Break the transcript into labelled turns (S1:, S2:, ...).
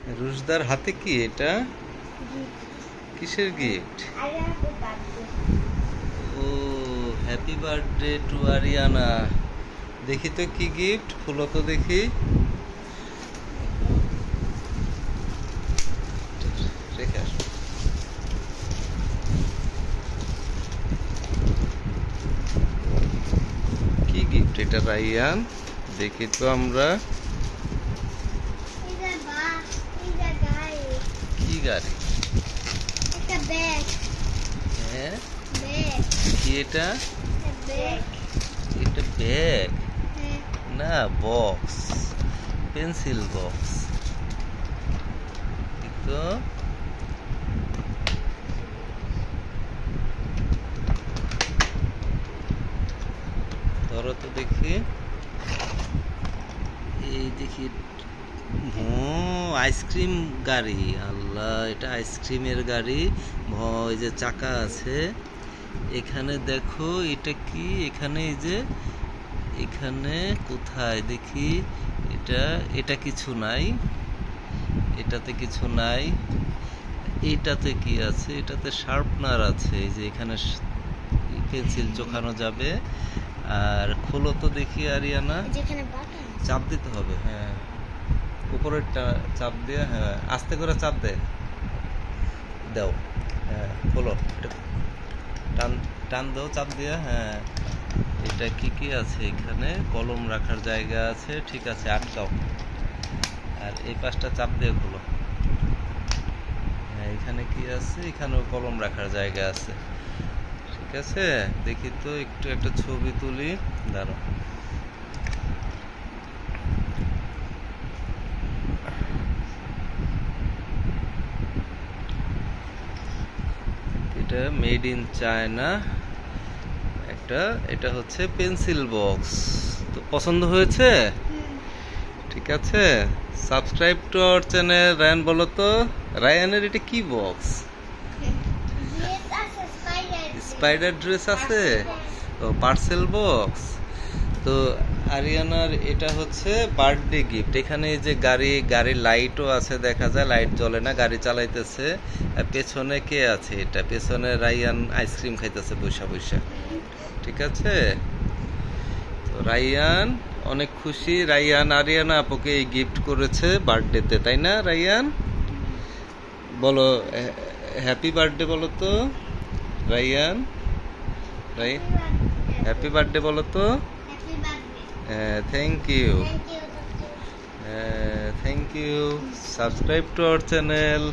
S1: রুশদার হাতে কি এটা? কিসের গিফট? ও, হ্যাপি বার্থডে টু আরিয়ানা। দেখি তো কি গিফট, খুলো তো দেখি। রেখে আসো। কি গিফট এটা রাইয়ান? দেখি তো আমরা। কি গাড়ি? হ্যাঁ, কি এটা? এটা ব্যাগ না, বক্স, পেন্সিল বক্স। তো ধরো তো দেখি। এই দেখি, আইসক্রিম গাড়ি। আল্লাহ, এটা আইসক্রিমের গাড়ি। এই যে চাকা আছে এখানে, দেখো এটা কি? এখানে এই যে, এখানে কোথায় দেখি? এটা কিছু নাই, এটাতে কিছু নাই। এইটাতে কি আছে? এটাতে শার্পনার আছে। এই যে এখানে পেন্সিল চোখানো যাবে। আর খোলো তো দেখি আরিয়ানা। চাপ দিতে হবে, হ্যাঁ, উপরেরটা চাপ দিয়ে, হ্যাঁ আস্তে করে চাপ দাও। হ্যাঁ খোলো, টান টান দাও চাপ দিয়ে, হ্যাঁ। এটা কি কি আছে এখানে? কলম রাখার জায়গা আছে, ঠিক আছে, আটকাও। আর এই পাশটা চাপ দিয়ে খোলো। হ্যাঁ, এখানে কি আছে? এখানেও কলম রাখার জায়গা আছে, ঠিক আছে। দেখি তো, একটু একটা ছবি তুলি, দাঁড়াও। এটা মেড ইন চায়না একটা। এটা হচ্ছে পেন্সিল বক্স। তো পছন্দ হয়েছে? ঠিক আছে, subscribe to our channel. Ryan বলো তো, রায়ানের এটা কি বক্স? স্পাইডার ড্রেস আছে, তো পার্সেল বক্স। তো আরিয়ানার এটা হচ্ছে বার্থডে গিফট। এখানে এই যে গাড়ির লাইটও আছে, দেখা যায় লাইট জ্বলে না, গাড়ি চালাইতেছে। আর পেছনে কে আছে? এটা পেছনে রাইয়ান আইসক্রিম খাইতেছে বৈশা বৈশা, ঠিক আছে। তো রাইয়ান অনেক খুশি। রাইয়ান আরিয়ানা আপুকে এই গিফট করেছে বার্থডেতে, তাই না রাইয়ান? বলো হ্যাপি বার্থডে বলো তো রাইয়ান। হ্যাপি বার্থডে বলো তো। Thank you, thank you. Subscribe to our channel.